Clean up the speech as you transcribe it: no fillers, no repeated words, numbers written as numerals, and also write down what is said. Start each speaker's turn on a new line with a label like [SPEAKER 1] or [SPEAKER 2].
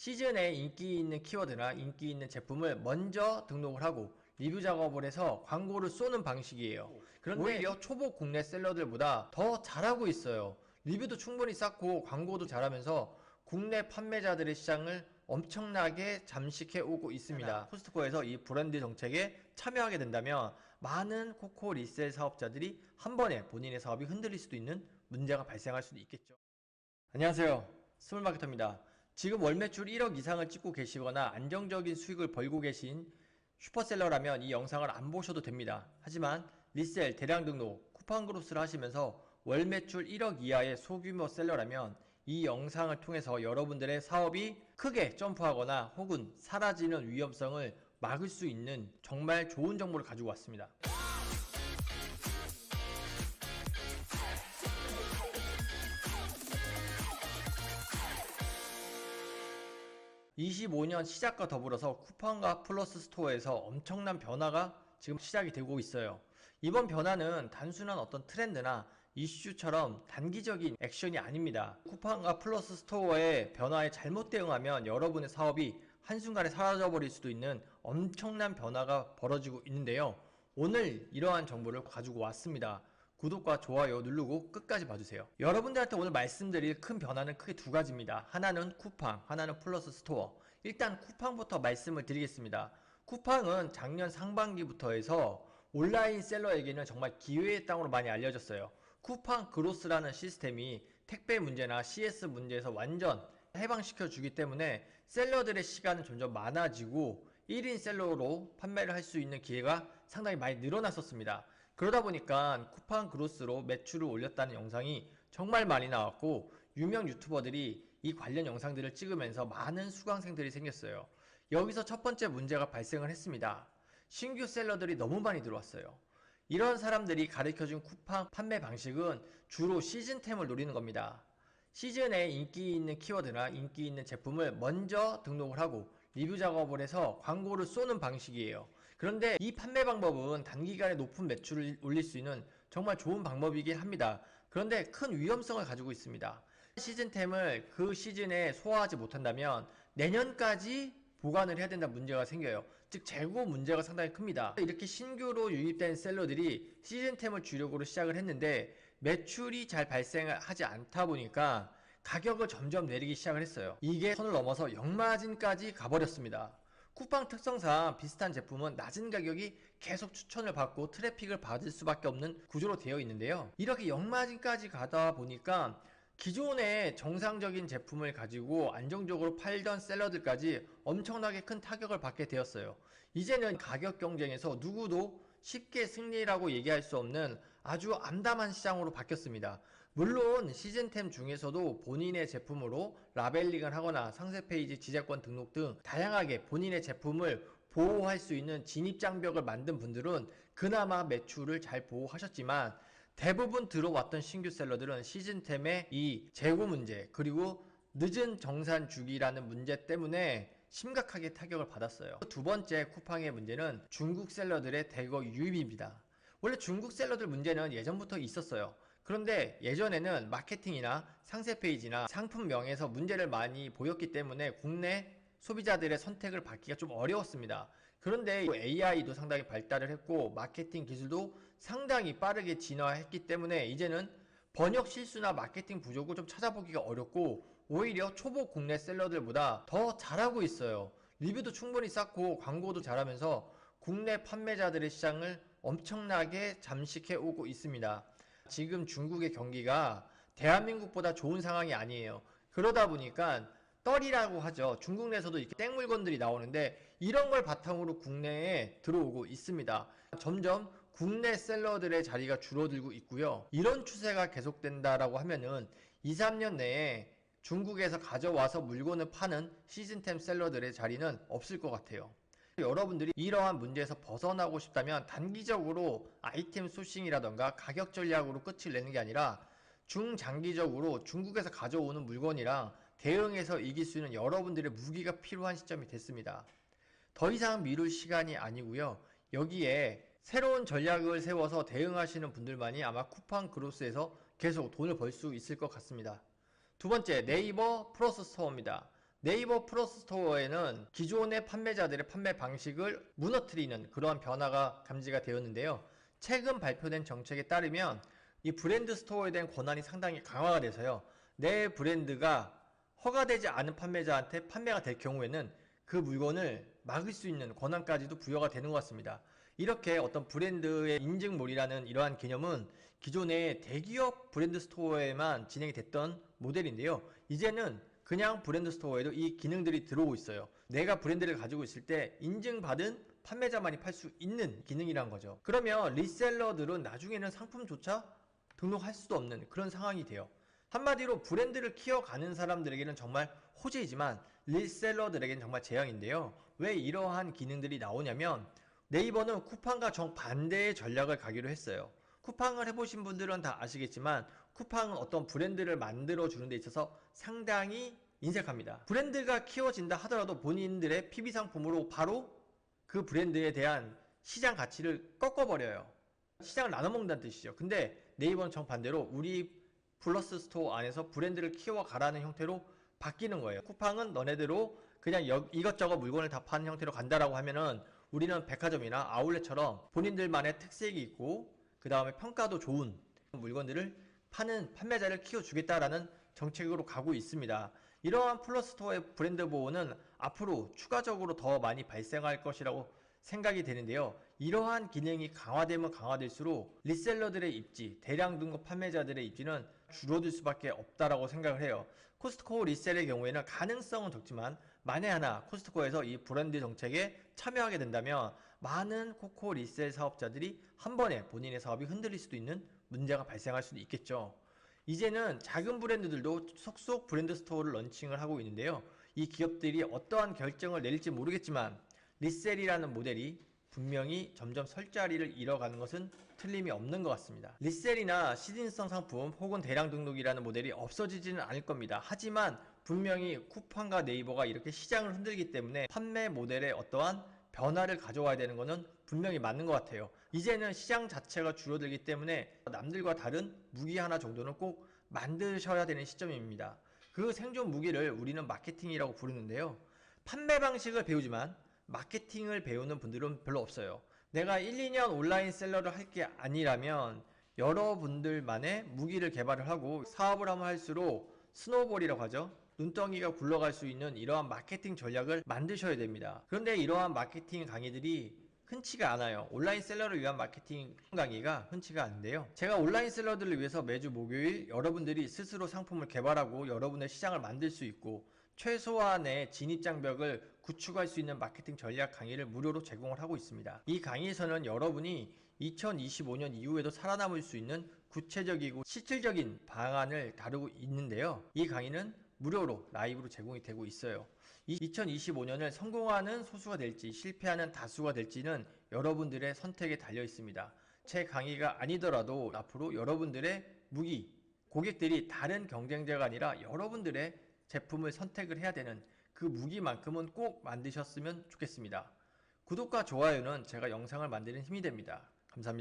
[SPEAKER 1] 시즌에 인기 있는 키워드나 인기 있는 제품을 먼저 등록을 하고 리뷰 작업을 해서 광고를 쏘는 방식이에요. 그런데 오히려 초보 국내 셀러들보다 더 잘하고 있어요. 리뷰도 충분히 쌓고 광고도 잘하면서 국내 판매자들의 시장을 엄청나게 잠식해 오고 있습니다. 코스트코에서 이 브랜드 정책에 참여하게 된다면 많은 코코 리셀 사업자들이 한 번에 본인의 사업이 흔들릴 수도 있는 문제가 발생할 수도 있겠죠. 안녕하세요, 스몰마케터입니다. 지금 월 매출 1억 이상을 찍고 계시거나 안정적인 수익을 벌고 계신 슈퍼셀러라면 이 영상을 안 보셔도 됩니다. 하지만 리셀, 대량 등록, 쿠팡 그로스를 하시면서 월 매출 1억 이하의 소규모 셀러라면 이 영상을 통해서 여러분들의 사업이 크게 점프하거나 혹은 사라지는 위험성을 막을 수 있는 정말 좋은 정보를 가지고 왔습니다. 25년 시작과 더불어서 쿠팡과 플러스 스토어에서 엄청난 변화가 지금 시작이 되고 있어요. 이번 변화는 단순한 어떤 트렌드나 이슈처럼 단기적인 액션이 아닙니다. 쿠팡과 플러스 스토어의 변화에 잘못 대응하면 여러분의 사업이 한순간에 사라져버릴 수도 있는 엄청난 변화가 벌어지고 있는데요. 오늘 이러한 정보를 가지고 왔습니다. 구독과 좋아요 누르고 끝까지 봐주세요. 여러분들한테 오늘 말씀드릴 큰 변화는 크게 두 가지입니다. 하나는 쿠팡, 하나는 플러스 스토어. 일단 쿠팡부터 말씀을 드리겠습니다. 쿠팡은 작년 상반기부터 해서 온라인 셀러에게는 정말 기회의 땅으로 많이 알려졌어요. 쿠팡 그로스라는 시스템이 택배 문제나 CS 문제에서 완전 해방시켜 주기 때문에 셀러들의 시간은 점점 많아지고 1인 셀러로 판매를 할 수 있는 기회가 상당히 많이 늘어났었습니다. 그러다 보니까 쿠팡 그로스로 매출을 올렸다는 영상이 정말 많이 나왔고 유명 유튜버들이 이 관련 영상들을 찍으면서 많은 수강생들이 생겼어요. 여기서 첫 번째 문제가 발생을 했습니다. 신규 셀러들이 너무 많이 들어왔어요. 이런 사람들이 가르쳐준 쿠팡 판매 방식은 주로 시즌템을 노리는 겁니다. 시즌에 인기 있는 키워드나 인기 있는 제품을 먼저 등록을 하고 리뷰 작업을 해서 광고를 쏘는 방식이에요. 그런데 이 판매 방법은 단기간에 높은 매출을 올릴 수 있는 정말 좋은 방법이긴 합니다. 그런데 큰 위험성을 가지고 있습니다. 시즌템을 그 시즌에 소화하지 못한다면 내년까지 보관을 해야 된다는 문제가 생겨요. 즉 재고 문제가 상당히 큽니다. 이렇게 신규로 유입된 셀러들이 시즌템을 주력으로 시작을 했는데 매출이 잘 발생하지 않다 보니까 가격을 점점 내리기 시작을 했어요. 이게 선을 넘어서 역마진까지 가버렸습니다. 쿠팡 특성상 비슷한 제품은 낮은 가격이 계속 추천을 받고 트래픽을 받을 수밖에 없는 구조로 되어 있는데요. 이렇게 역마진까지 가다 보니까 기존의 정상적인 제품을 가지고 안정적으로 팔던 셀러들까지 엄청나게 큰 타격을 받게 되었어요. 이제는 가격 경쟁에서 누구도 쉽게 승리라고 얘기할 수 없는 아주 암담한 시장으로 바뀌었습니다. 물론 시즌템 중에서도 본인의 제품으로 라벨링을 하거나 상세 페이지 지재권 등록 등 다양하게 본인의 제품을 보호할 수 있는 진입장벽을 만든 분들은 그나마 매출을 잘 보호하셨지만 대부분 들어왔던 신규 셀러들은 시즌템의 이 재고 문제 그리고 늦은 정산 주기라는 문제 때문에 심각하게 타격을 받았어요. 두 번째 쿠팡의 문제는 중국 셀러들의 대거 유입입니다. 원래 중국 셀러들 문제는 예전부터 있었어요. 그런데 예전에는 마케팅이나 상세 페이지나 상품명에서 문제를 많이 보였기 때문에 국내 소비자들의 선택을 받기가 좀 어려웠습니다. 그런데 AI도 상당히 발달을 했고 마케팅 기술도 상당히 빠르게 진화했기 때문에 이제는 번역 실수나 마케팅 부족을 좀 찾아보기가 어렵고 오히려 초보 국내 셀러들보다 더 잘하고 있어요. 리뷰도 충분히 쌓고 광고도 잘하면서 국내 판매자들의 시장을 엄청나게 잠식해 오고 있습니다. 지금 중국의 경기가 대한민국보다 좋은 상황이 아니에요. 그러다 보니까 떨이라고 하죠. 중국 내에서도 이렇게 땡 물건들이 나오는데 이런 걸 바탕으로 국내에 들어오고 있습니다. 점점 국내 셀러들의 자리가 줄어들고 있고요. 이런 추세가 계속된다라고 하면은 2, 3년 내에 중국에서 가져와서 물건을 파는 시즌템 셀러들의 자리는 없을 것 같아요. 여러분들이 이러한 문제에서 벗어나고 싶다면 단기적으로 아이템 소싱이라던가 가격 전략으로 끝을 내는 게 아니라 중장기적으로 중국에서 가져오는 물건이랑 대응해서 이길 수 있는 여러분들의 무기가 필요한 시점이 됐습니다. 더 이상 미룰 시간이 아니고요. 여기에 새로운 전략을 세워서 대응하시는 분들만이 아마 쿠팡 그로스에서 계속 돈을 벌 수 있을 것 같습니다. 두 번째, 네이버 플러스 스토어입니다. 네이버 플러스 스토어에는 기존의 판매자들의 판매 방식을 무너뜨리는 그러한 변화가 감지가 되었는데요. 최근 발표된 정책에 따르면 이 브랜드 스토어에 대한 권한이 상당히 강화가 돼서요. 내 브랜드가 허가되지 않은 판매자한테 판매가 될 경우에는 그 물건을 막을 수 있는 권한까지도 부여가 되는 것 같습니다. 이렇게 어떤 브랜드의 인증몰이라는 이러한 개념은 기존의 대기업 브랜드 스토어에만 진행이 됐던 모델인데요. 이제는 그냥 브랜드 스토어에도 이 기능들이 들어오고 있어요. 내가 브랜드를 가지고 있을 때 인증받은 판매자만이 팔 수 있는 기능이란 거죠. 그러면 리셀러들은 나중에는 상품조차 등록할 수도 없는 그런 상황이 돼요. 한마디로 브랜드를 키워가는 사람들에게는 정말 호재이지만 리셀러들에게는 정말 재앙인데요. 왜 이러한 기능들이 나오냐면 네이버는 쿠팡과 정반대의 전략을 가기로 했어요. 쿠팡을 해보신 분들은 다 아시겠지만 쿠팡은 어떤 브랜드를 만들어 주는 데 있어서 상당히 인색합니다. 브랜드가 키워진다 하더라도 본인들의 PB 상품으로 바로 그 브랜드에 대한 시장 가치를 꺾어버려요. 시장을 나눠먹는다는 뜻이죠. 근데 네이버는 정반대로 우리 플러스 스토어 안에서 브랜드를 키워가라는 형태로 바뀌는 거예요. 쿠팡은 너네대로 그냥 이것저것 물건을 다 파는 형태로 간다라고 하면은 우리는 백화점이나 아울렛처럼 본인들만의 특색이 있고 그 다음에 평가도 좋은 물건들을 파는 판매자를 키워주겠다라는 정책으로 가고 있습니다. 이러한 플러스 스토어의 브랜드 보호는 앞으로 추가적으로 더 많이 발생할 것이라고 생각이 되는데요. 이러한 기능이 강화되면 강화될수록 리셀러들의 입지, 대량 등급 판매자들의 입지는 줄어들 수밖에 없다라고 생각을 해요. 코스트코 리셀의 경우에는 가능성은 적지만 만에 하나 코스트코에서 이 브랜드 정책에 참여하게 된다면 많은 코코 리셀 사업자들이 한 번에 본인의 사업이 흔들릴 수도 있는 문제가 발생할 수도 있겠죠. 이제는 작은 브랜드들도 속속 브랜드 스토어를 런칭을 하고 있는데요. 이 기업들이 어떠한 결정을 내릴지 모르겠지만 리셀이라는 모델이 분명히 점점 설 자리를 잃어가는 것은 틀림이 없는 것 같습니다. 리셀이나 시즌성 상품 혹은 대량 등록이라는 모델이 없어지지는 않을 겁니다. 하지만 분명히 쿠팡과 네이버가 이렇게 시장을 흔들기 때문에 판매 모델에 어떠한 변화를 가져와야 되는 것은 분명히 맞는 것 같아요. 이제는 시장 자체가 줄어들기 때문에 남들과 다른 무기 하나 정도는 꼭 만드셔야 되는 시점입니다. 그 생존 무기를 우리는 마케팅이라고 부르는데요. 판매 방식을 배우지만 마케팅을 배우는 분들은 별로 없어요. 내가 1, 2년 온라인 셀러를 할 게 아니라면 여러분들만의 무기를 개발을 하고 사업을 하면 할수록 스노우볼이라고 하죠. 눈덩이가 굴러갈 수 있는 이러한 마케팅 전략을 만드셔야 됩니다. 그런데 이러한 마케팅 강의들이 흔치가 않아요. 온라인 셀러를 위한 마케팅 강의가 흔치가 않은데요. 제가 온라인 셀러들을 위해서 매주 목요일 여러분들이 스스로 상품을 개발하고 여러분의 시장을 만들 수 있고 최소한의 진입장벽을 구축할 수 있는 마케팅 전략 강의를 무료로 제공을 하고 있습니다. 이 강의에서는 여러분이 2025년 이후에도 살아남을 수 있는 구체적이고 실질적인 방안을 다루고 있는데요. 이 강의는 무료로 라이브로 제공이 되고 있어요. 2025년을 성공하는 소수가 될지 실패하는 다수가 될지는 여러분들의 선택에 달려 있습니다. 제 강의가 아니더라도 앞으로 여러분들의 무기, 고객들이 다른 경쟁자가 아니라 여러분들의 제품을 선택을 해야 되는 그 무기만큼은 꼭 만드셨으면 좋겠습니다. 구독과 좋아요는 제가 영상을 만드는 힘이 됩니다. 감사합니다.